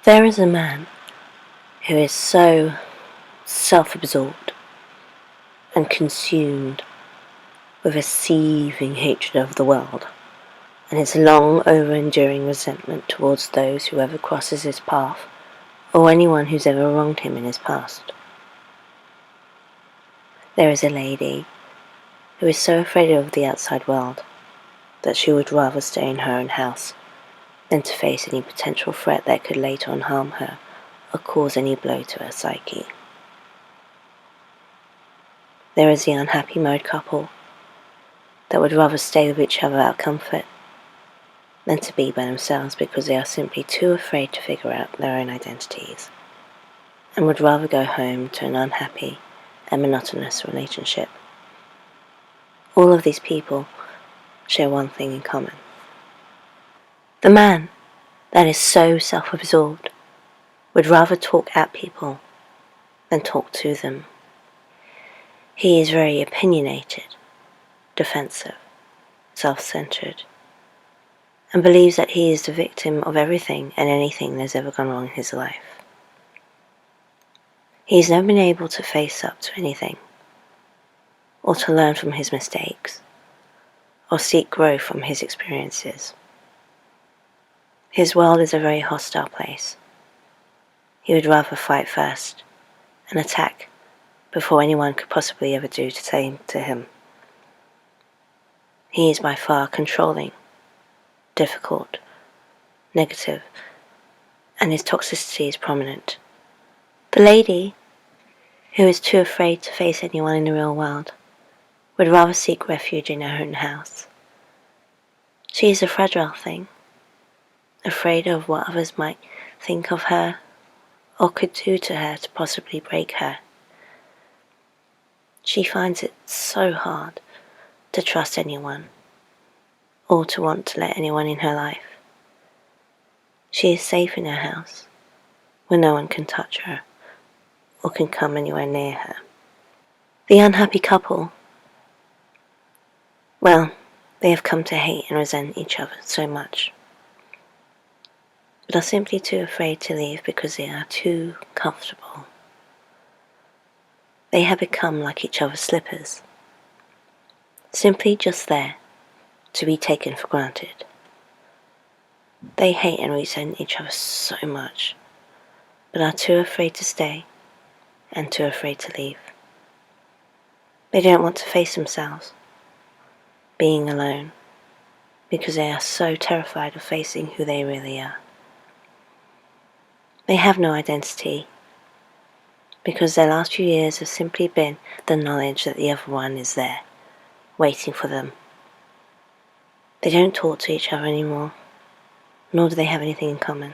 There is a man who is so self-absorbed and consumed with a seething hatred of the world and his long over-enduring resentment towards those who ever crosses his path or anyone who's ever wronged him in his past. There is a lady who is so afraid of the outside world that she would rather stay in her own house than to face any potential threat that could later on harm her or cause any blow to her psyche. There is the unhappy married couple that would rather stay with each other out of comfort than to be by themselves because they are simply too afraid to figure out their own identities, and would rather go home to an unhappy and monotonous relationship. All of these people share one thing in common. The man that is so self-absorbed would rather talk at people than talk to them. He is very opinionated, defensive, self-centered, and believes that he is the victim of everything and anything that's ever gone wrong in his life. He's never been able to face up to anything, or to learn from his mistakes, or seek growth from his experiences. His world is a very hostile place. He would rather fight first and attack before anyone could possibly ever do the same to him. He is by far controlling, difficult, negative, and his toxicity is prominent. The lady, who is too afraid to face anyone in the real world, would rather seek refuge in her own house. She is a fragile thing, afraid of what others might think of her or could do to her to possibly break her. She finds it so hard to trust anyone or to want to let anyone in her life. She is safe in her house where no one can touch her or can come anywhere near her. The unhappy couple, well, they have come to hate and resent each other so much, but are simply too afraid to leave because they are too comfortable. They have become like each other's slippers, simply just there to be taken for granted. They hate and resent each other so much, but are too afraid to stay and too afraid to leave. They don't want to face themselves, being alone, because they are so terrified of facing who they really are. They have no identity, because their last few years have simply been the knowledge that the other one is there, waiting for them. They don't talk to each other anymore, nor do they have anything in common,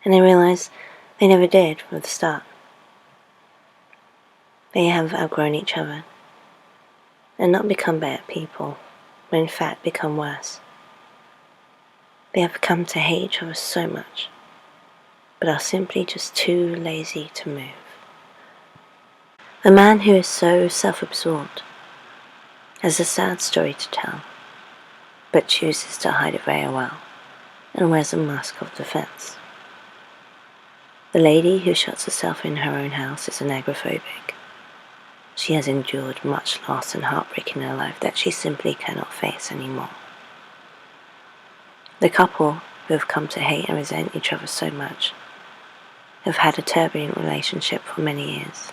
and they realize they never did from the start. They have outgrown each other, and not become better people, but in fact become worse. They have come to hate each other so much, but are simply just too lazy to move. The man who is so self-absorbed has a sad story to tell, but chooses to hide it very well, and wears a mask of defense. The lady who shuts herself in her own house is an agoraphobic. She has endured much loss and heartbreak in her life that she simply cannot face anymore. The couple, who have come to hate and resent each other so much, have had a turbulent relationship for many years.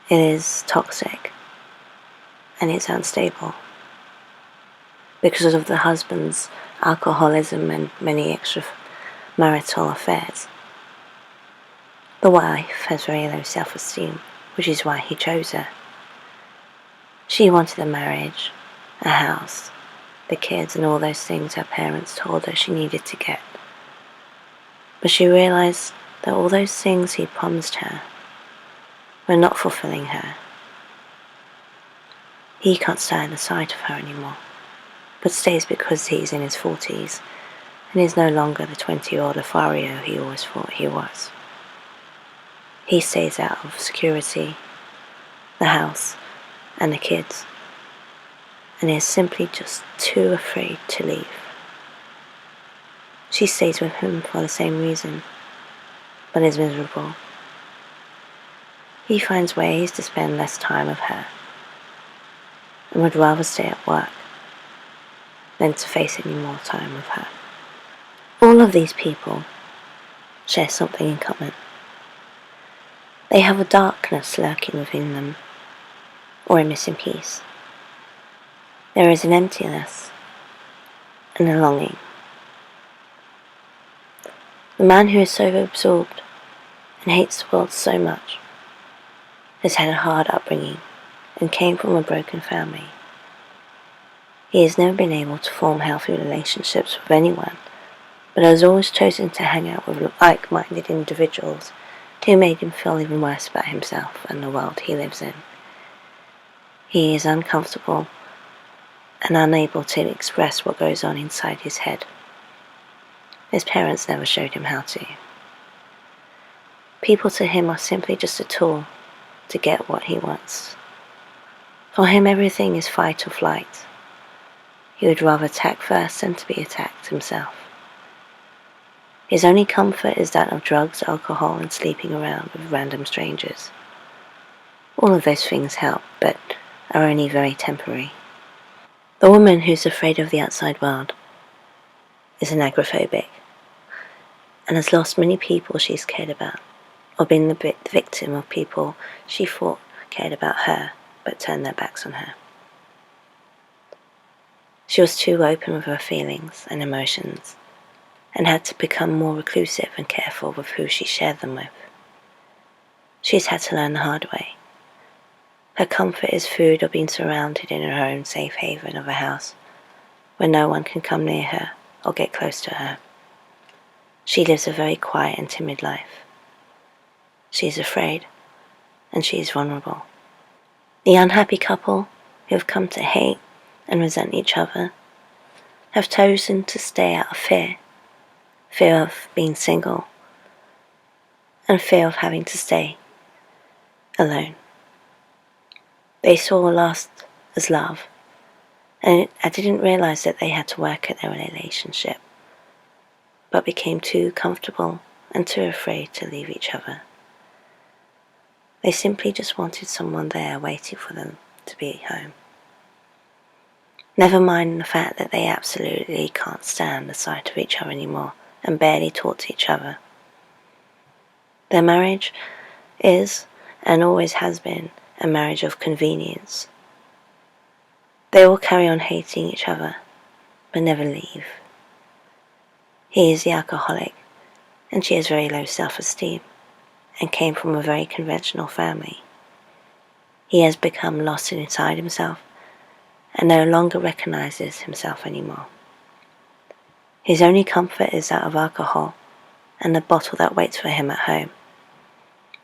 It is toxic, and it's unstable because of the husband's alcoholism and many extramarital affairs. The wife has very low self-esteem, which is why he chose her. She wanted a marriage, a house, the kids, and all those things her parents told her she needed to get. But she realized that all those things he promised her were not fulfilling her. He can't stand the sight of her anymore, but stays because he's in his 40s and is no longer the 20-year-old Lothario he always thought he was. He stays out of security, the house, and the kids, and is simply just too afraid to leave. She stays with him for the same reason, but is miserable. He finds ways to spend less time with her, and would rather stay at work than to face any more time with her. All of these people share something in common. They have a darkness lurking within them, or a missing piece. There is an emptiness and a longing. The man who is so absorbed and hates the world so much has had a hard upbringing and came from a broken family. He has never been able to form healthy relationships with anyone, but has always chosen to hang out with like-minded individuals who made him feel even worse about himself and the world he lives in. He is uncomfortable and unable to express what goes on inside his head. His parents never showed him how to. People to him are simply just a tool to get what he wants. For him, everything is fight or flight. He would rather attack first than to be attacked himself. His only comfort is that of drugs, alcohol, and sleeping around with random strangers. All of those things help, but are only very temporary. The woman who's afraid of the outside world is an agoraphobic, and has lost many people she's cared about, or been the victim of people she thought cared about her, but turned their backs on her. She was too open with her feelings and emotions, and had to become more reclusive and careful with who she shared them with. She's had to learn the hard way. Her comfort is food or being surrounded in her own safe haven of a house, where no one can come near her or get close to her. She lives a very quiet and timid life. She is afraid, and she is vulnerable. The unhappy couple, who have come to hate and resent each other, have chosen to stay out of fear of being single, and fear of having to stay alone. They saw lust as love, and I didn't realize that they had to work at their relationship, but became too comfortable and too afraid to leave each other. They simply just wanted someone there waiting for them to be home. Never mind the fact that they absolutely can't stand the sight of each other anymore and barely talk to each other. Their marriage is, and always has been, a marriage of convenience. They will carry on hating each other, but never leave. He is the alcoholic, and she has very low self-esteem, and came from a very conventional family. He has become lost inside himself, and no longer recognizes himself anymore. His only comfort is that of alcohol, and the bottle that waits for him at home.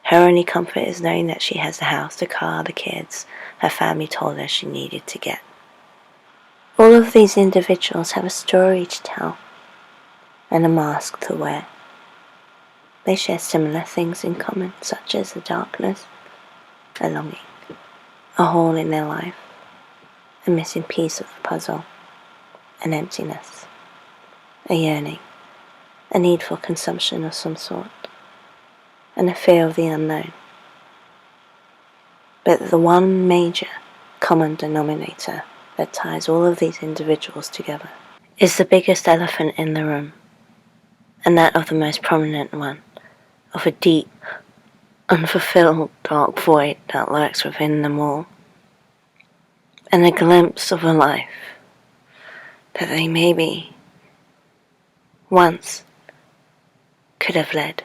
Her only comfort is knowing that she has the house, the car, the kids her family told her she needed to get. All of these individuals have a story to tell and a mask to wear. They share similar things in common, such as a darkness, a longing, a hole in their life, a missing piece of the puzzle, an emptiness, a yearning, a need for consumption of some sort, and a fear of the unknown. But the one major common denominator that ties all of these individuals together is the biggest elephant in the room, and that of the most prominent one, of a deep, unfulfilled dark void that lurks within them all, and a glimpse of a life that they maybe once could have led.